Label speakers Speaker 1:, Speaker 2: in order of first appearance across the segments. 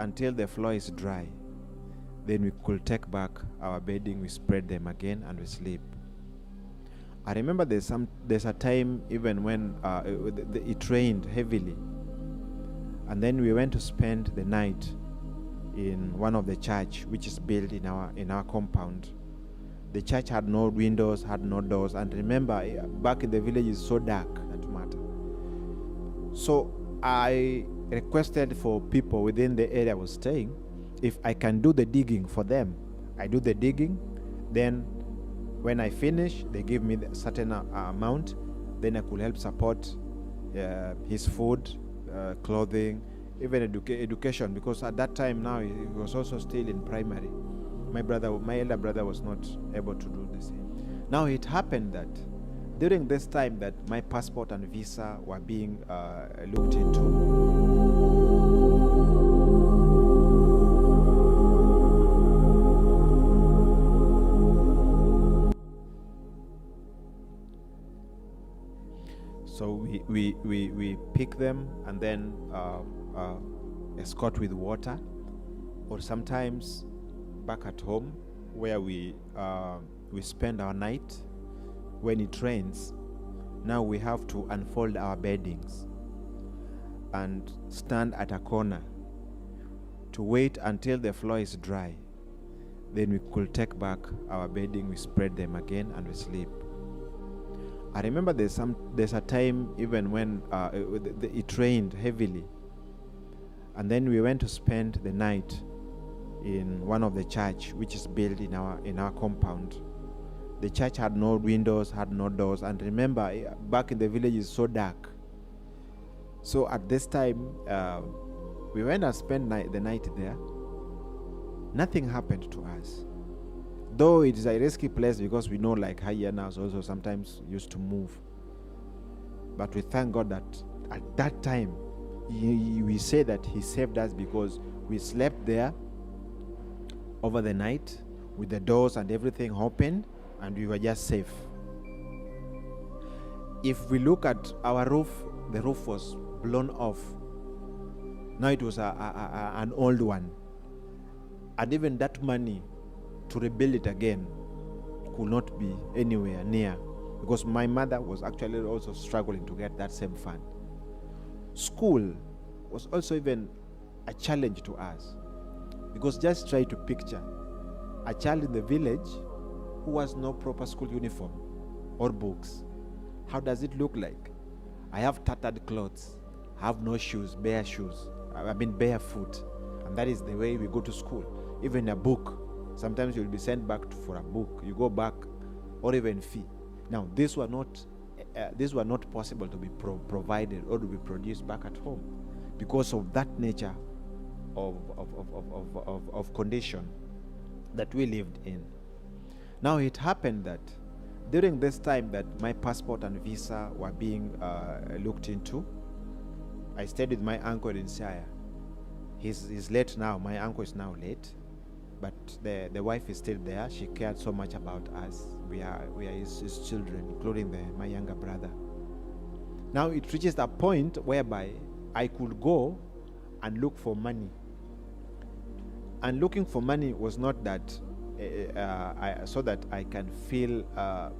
Speaker 1: until the floor is dry. Then we could take back our bedding, we spread them again, and we sleep. I remember there's a time even when it rained heavily, and then we went to spend the night in one of the church which is built in our compound. The church had no windows, had no doors, and remember, back in the village is so dark, that matter. So I requested for people within the area I was staying, if I can do the digging for them. I do the digging, then when I finish, they give me a certain amount, then I could help support his food, clothing, even education, because at that time now he was also still in primary. My elder brother was not able to do the same. Now it happened that during this time that my passport and visa were being looked into. So we pick them and then escort with water, or sometimes back at home where we spend our night. When it rains, now we have to unfold our beddings and stand at a corner to wait until the floor is dry. Then we could take back our bedding, we spread them again, and we sleep. I remember there's a time even when it rained heavily, and then we went to spend the night in one of the church which is built in our compound. The church had no windows, had no doors, and remember, back in the village is so dark. So at this time, we went and spent the night there. Nothing happened to us, though it is a risky place, because we know like hyenas also sometimes used to move. But we thank God that at that time we say that he saved us, because we slept there over the night with the doors and everything open, and we were just safe. If we look at our roof, the roof was blown off. Now it was an old one, and even that money to rebuild it again could not be anywhere near, because my mother was actually also struggling to get that same fund. School was also even a challenge to us, because just try to picture a child in the village who has no proper school uniform or books. How does it look like? I have tattered clothes, I have no shoes, bare barefoot, and that is the way we go to school. Even a book, sometimes you'll be sent back for a book, you go back, or even fee. Now these were not possible to be provided or to be produced back at home, because of that nature of condition that we lived in. Now it happened that during this time that my passport and visa were being looked into, I stayed with my uncle in Shire. He's late now. My uncle is now late, but the wife is still there. She cared so much about us. We are his children, including my younger brother. Now it reaches a point whereby I could go and look for money. And looking for money was not that so that I can feel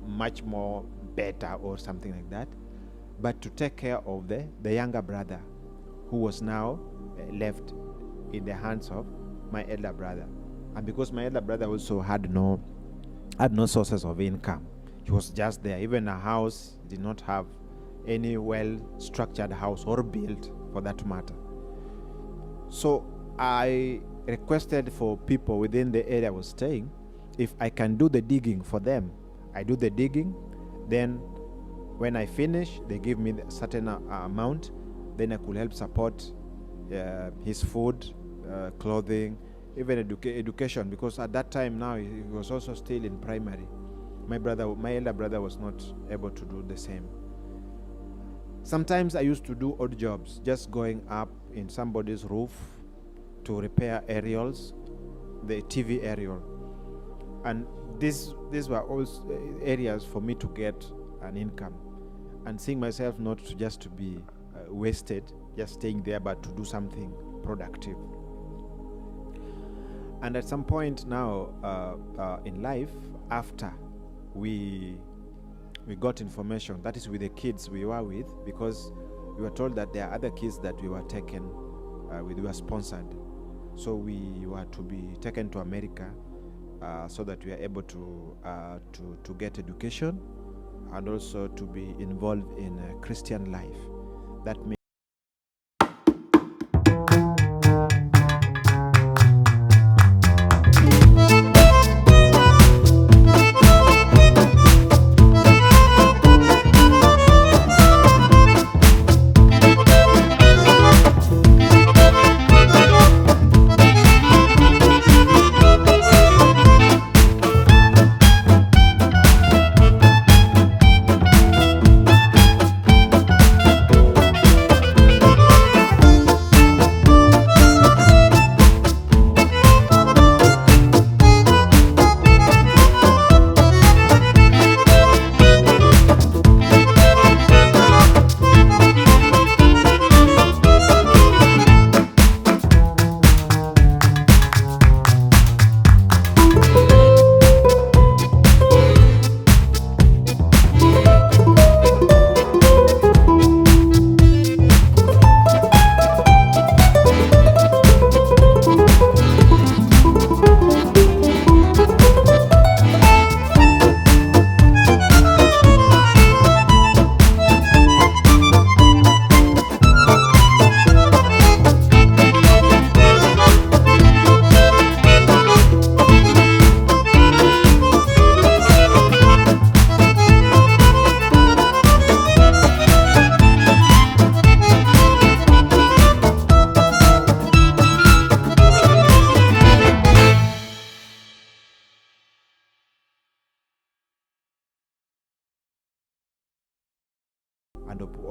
Speaker 1: much more better or something like that, but to take care of the younger brother, who was now left in the hands of my elder brother. And because my elder brother also had no sources of income, he was just there. Even a house, did not have any well-structured house or built for that matter. So I requested for people within the area I was staying, if I can do the digging for them. I do the digging, then when I finish, they give me a certain amount, then I could help support his food, clothing, even education, because at that time now he was also still in primary. My elder brother was not able to do the same. Sometimes I used to do odd jobs, just going up in somebody's roof to repair aerials, the TV aerial. And these were also areas for me to get an income, and seeing myself not just to be wasted, just staying there, but to do something productive. And at some point now in life, after we got information, that is with the kids we were with, because we were told that there are other kids that we were taken, we were sponsored. So we were to be taken to America so that we are able to get education and also to be involved in Christian life. That means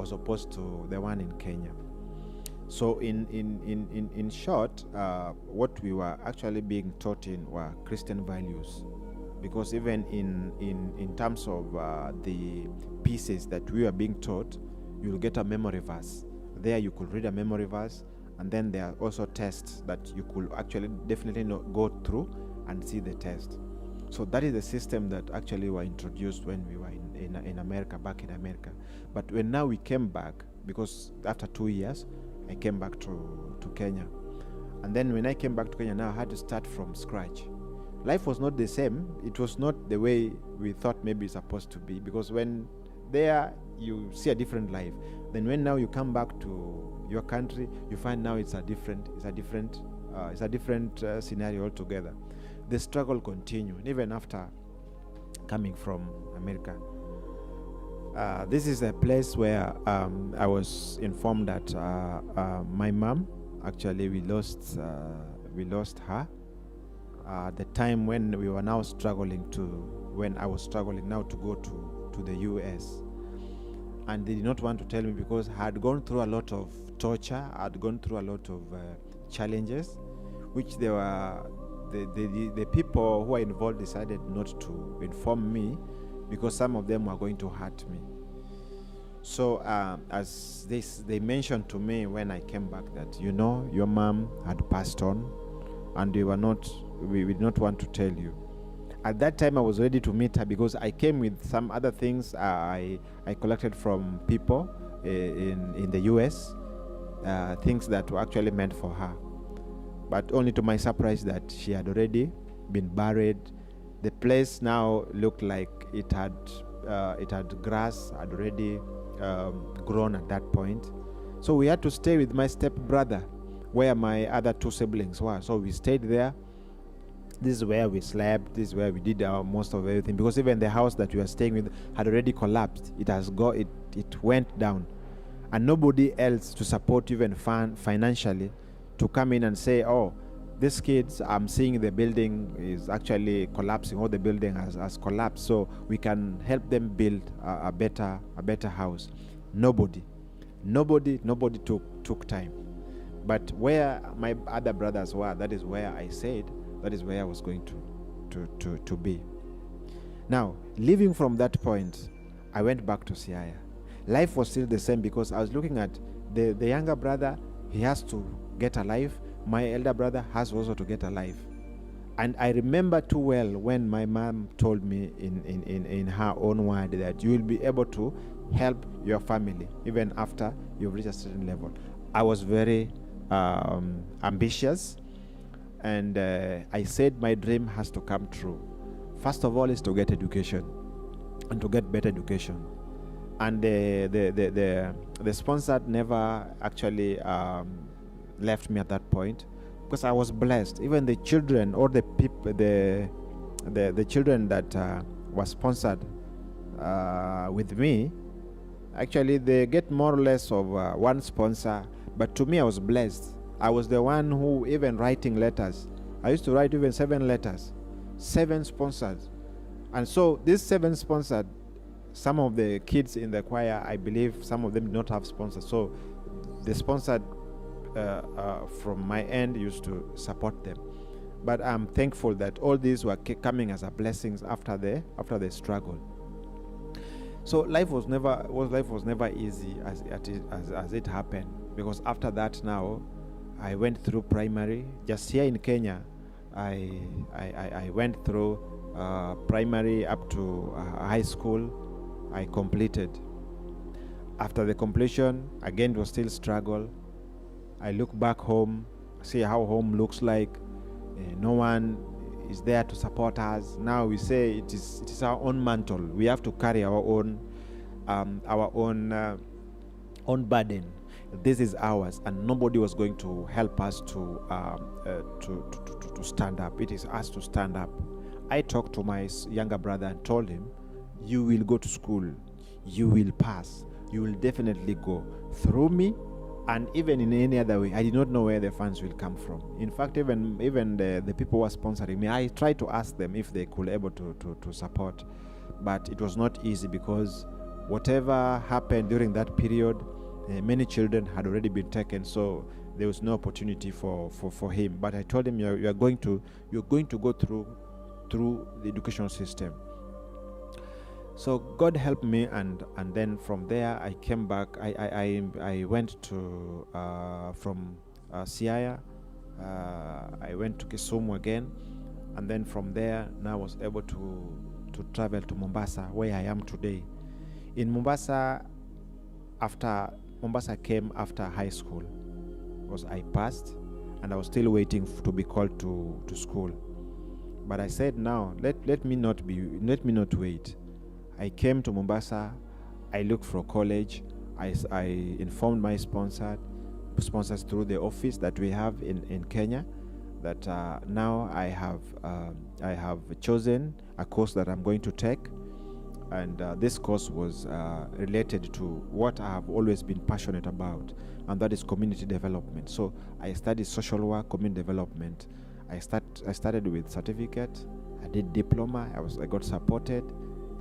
Speaker 1: as opposed to the one in Kenya. So in short, what we were actually being taught in were Christian values, because even in terms of the pieces that we were being taught, you'll get a memory verse. There you could read a memory verse, and then there are also tests that you could actually definitely go through and see the test. So that is the system that actually were introduced when we were in America, back in America. But when now we came back, because after 2 years, I came back to Kenya. And then when I came back to Kenya, now I had to start from scratch. Life was not the same. It was not the way we thought maybe it's supposed to be, because when there you see a different life. Then when now you come back to your country, you find now it's a different scenario altogether. The struggle continued even after coming from America. This is a place where I was informed that my mom, actually we lost her at the time when we were now when I was struggling now to go to the US. And they did not want to tell me, because I had gone through a lot of torture, I had gone through a lot of challenges, which they were the people who are involved decided not to inform me, because some of them were going to hurt me. So as they mentioned to me when I came back that, your mom had passed on, and we did not want to tell you. At that time I was ready to meet her, because I came with some other things I collected from people in the US, things that were actually meant for her. But only to my surprise that she had already been buried. The place now looked like it had grass had already grown at that point. So we had to stay with my stepbrother, where my other two siblings were. So we stayed there. This is where we slept. This is where we did most of everything, because even the house that we were staying with had already collapsed. It went down, and nobody else to support even financially to come in and say, oh, these kids, I'm seeing the building is actually collapsing, or the building has collapsed, so we can help them build a better house. Nobody took time. But where my other brothers were, that is where I said that is where I was going to be. Now, leaving from that point, I went back to Siaya. Life was still the same, because I was looking at the younger brother. He has to get a life. My elder brother has also to get a life. And I remember too well when my mom told me in her own word that you will be able to help your family even after you've reached a certain level. I was very ambitious, and I said my dream has to come true. First of all is to get education and to get better education. And the sponsor never actually left me at that point, because I was blessed. Even the children or the people, the children that were sponsored with me, actually they get more or less of one sponsor. But to me, I was blessed. I was the one who even writing letters. I used to write even 7 letters, 7 sponsors. And so these 7 sponsored, some of the kids in the choir, I believe some of them did not have sponsors. So the sponsored from my end used to support them. But I'm thankful that all these were coming as a blessings after the struggle. So life was never easy as it happened, because after that now I went through primary. Just here in Kenya, I went through primary up to high school. I completed. After the completion, again it was still struggle. I look back home, see how home looks like. No one is there to support us. Now we say it is our own mantle. We have to carry our own burden. This is ours, and nobody was going to help us to stand up. It is us to stand up. I talked to my younger brother and told him, "You will go to school. You will pass. You will definitely go through me." And even in any other way, I did not know where the funds will come from. In fact, even the people who were sponsoring me, I tried to ask them if they could able to support, but it was not easy, because whatever happened during that period, many children had already been taken, so there was no opportunity for him. But I told him, you're going to go through the educational system. So God helped me, and then from there I came back. I went to from Siaya, I went to Kisumu again, and then from there now I was able to travel to Mombasa, where I am today. In Mombasa, Mombasa came after high school, because I passed and I was still waiting to be called to school. But I said, now let me not wait. I came to Mombasa. I looked for a college. I informed my sponsors through the office that we have in Kenya, that now I have chosen a course that I'm going to take, and this course was related to what I have always been passionate about, and that is community development. So I studied social work, community development. I started with certificate. I did diploma. I got supported.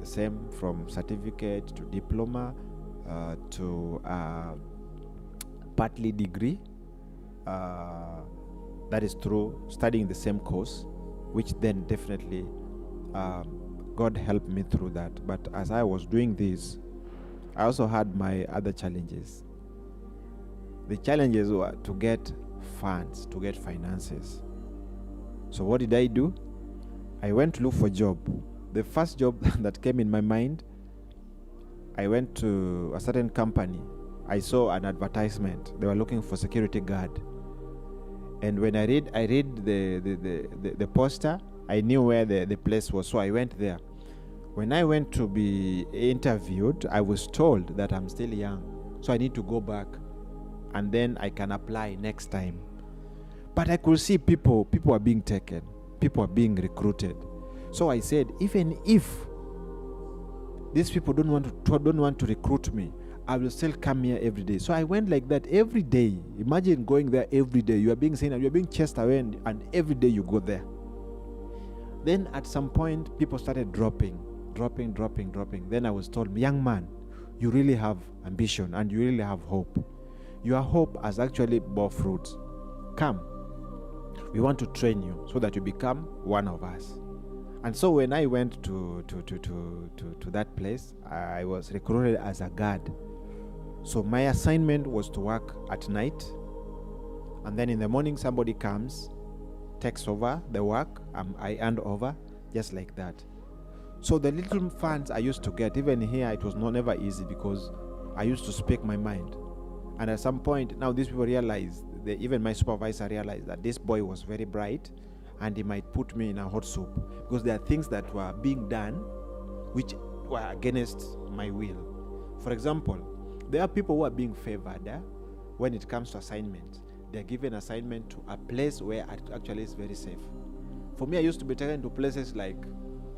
Speaker 1: The same from certificate to diploma to partly degree. That is through studying the same course, which then definitely God helped me through that. But as I was doing this, I also had my other challenges. The challenges were to get funds, to get finances. So what did I do? I went to look for a job. The first job that came in my mind, I went to a certain company. I saw an advertisement. They were looking for security guard. And when I read the poster, I knew where the place was, so I went there. When I went to be interviewed, I was told that I'm still young, so I need to go back, and then I can apply next time. But I could see people are being taken, people are being recruited. So I said, even if these people don't want to recruit me, I will still come here every day. So I went like that every day. Imagine going there every day. You are being seen and you are being chased away, and every day you go there. Then at some point, people started dropping. Then I was told, young man, you really have ambition and you really have hope. Your hope has actually bore fruit. Come, we want to train you so that you become one of us. And so when I went to that place, I was recruited as a guard. So my assignment was to work at night, and then in the morning somebody comes, takes over the work, I hand over, just like that. So the little funds I used to get, even here, it was never easy because I used to speak my mind. And at some point, now these people realized, even my supervisor realized that this boy was very bright and he might put me in a hot soup because there are things that were being done which were against my will. For example, there are people who are being favored when it comes to assignments. They're given assignment to a place where actually is very safe. For me, I used to be taken to places like,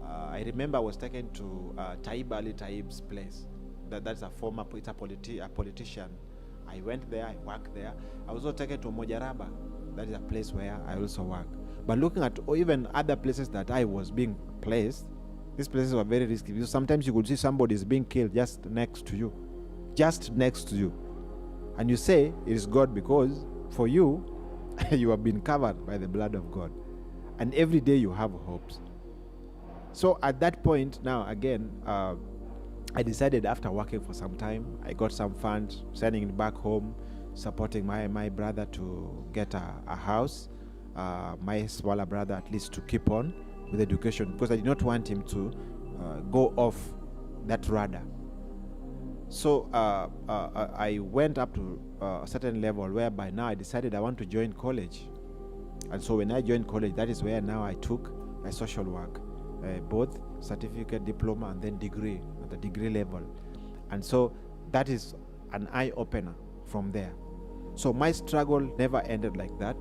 Speaker 1: I remember I was taken to Taib Ali Taib's place. That's a former, it's a politician. I went there, I worked there. I was also taken to Mojaraba. That is a place where I also work. But looking at even other places that I was being placed, these places were very risky because sometimes you could see somebody is being killed just next to you. Just next to you. And you say it is God because for you, you have been covered by the blood of God. And every day you have hopes. So at that point, now again, I decided after working for some time, I got some funds, sending it back home, supporting my brother to get a house, my smaller brother at least to keep on with education because I did not want him to go off that radar. So I went up to a certain level whereby now I decided I want to join college. And so when I joined college, that is where now I took my social work, both certificate, diploma, and then degree at the degree level. And so that is an eye-opener from there. So my struggle never ended like that.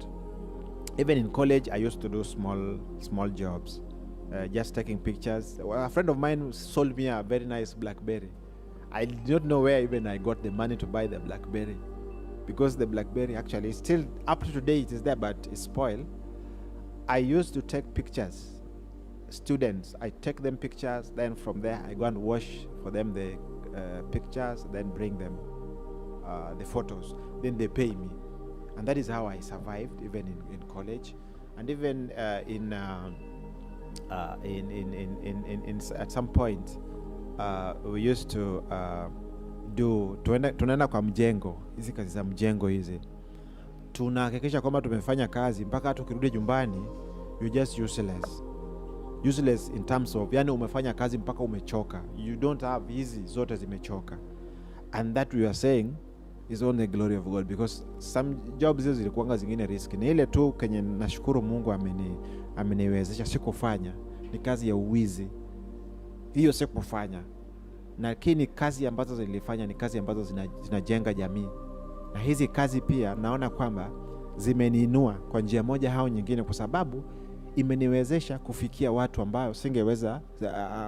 Speaker 1: Even in college, I used to do small jobs, just taking pictures. Well, a friend of mine sold me a very nice BlackBerry. I did not know where even I got the money to buy the BlackBerry, because the BlackBerry actually is still up to today. It is there, but it's spoiled. I used to take pictures. Students, I take them pictures. Then from there, I go and wash for them the pictures. Then bring them the photos. Then they pay me, and that is how I survived even in college, and even at some point. We used to tunaenda kwa mjengo, hizi kazi za mjengo hizi tunahakikisha kwamba tumefanya kazi mpaka tukirudi nyumbani you just useless in terms of, yani umefanya kazi mpaka umechoka, you don't have, hizi zote zimechoka. And that we are saying is on the glory of God, because some jobs hizo zilikuanga zingine risk. Ni ile tu kenye nashukuru Mungu ameniwezesha sikufanya ni kazi ya uwizi. Hiyo sikufanya, lakini kazi ambazo zilifanya ni kazi ambazo zinajenga jamii, na hizi kazi pia naona kwamba zimeniinua kwa njia moja au nyingine, kwa sababu imeniwezesha kufikia watu ambao singeweza,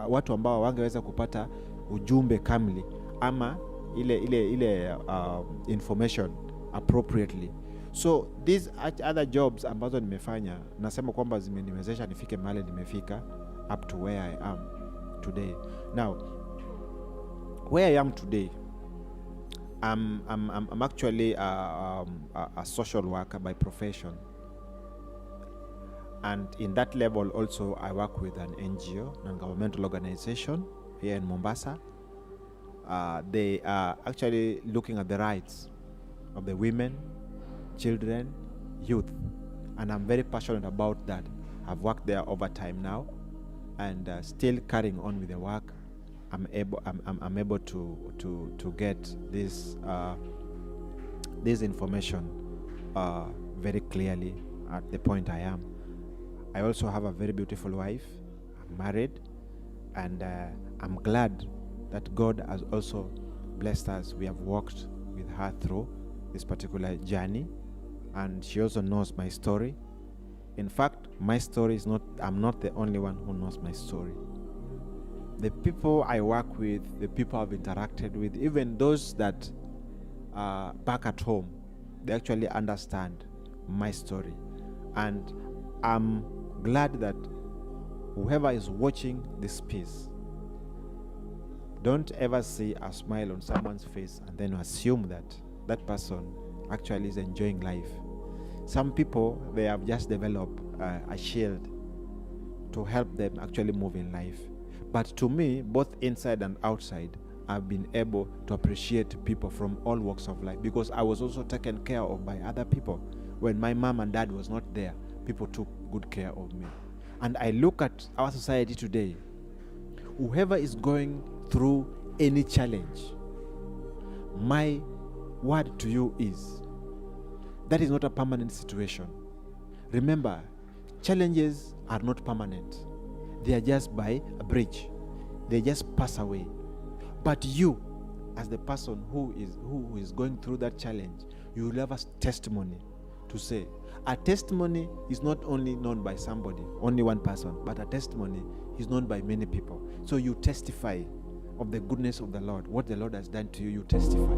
Speaker 1: watu ambao wangeweza kupata ujumbe kamili ama ile information appropriately. So these other jobs ambazo nimefanya, nasema kwamba zimeniwezesha nifike mahali nimefika, up to where I am today. Now, where I am today, I'm actually a social worker by profession, and in that level also I work with an NGO, non-governmental organization here in Mombasa. They are actually looking at the rights of the women, children, youth, and I'm very passionate about that. I've worked there over time now, and still carrying on with the work. I'm able to get this information very clearly at the point I am. I also have a very beautiful wife. I'm married, and I'm glad that God has also blessed us. We have walked with her through this particular journey, and she also knows my story. In fact, my story is not, I'm not the only one who knows my story. The people I work with, the people I've interacted with, even those that are back at home, they actually understand my story. And I'm glad that whoever is watching this piece, don't ever see a smile on someone's face and then assume that that person actually is enjoying life. Some people, they have just developed a shield to help them actually move in life. But to me, both inside and outside, I've been able to appreciate people from all walks of life, because I was also taken care of by other people when my mom and dad was not there. people took good care of me. And I look at our society today, whoever is going through any challenge, my word to you is, that is not a permanent situation. Remember, challenges are not permanent. They are just by a bridge. They just pass away. But you, as the person who is going through that challenge, you will have a testimony to say. A testimony is not only known by somebody, only one person, but a testimony is known by many people. So you testify of the goodness of the Lord, what the Lord has done to you, you testify.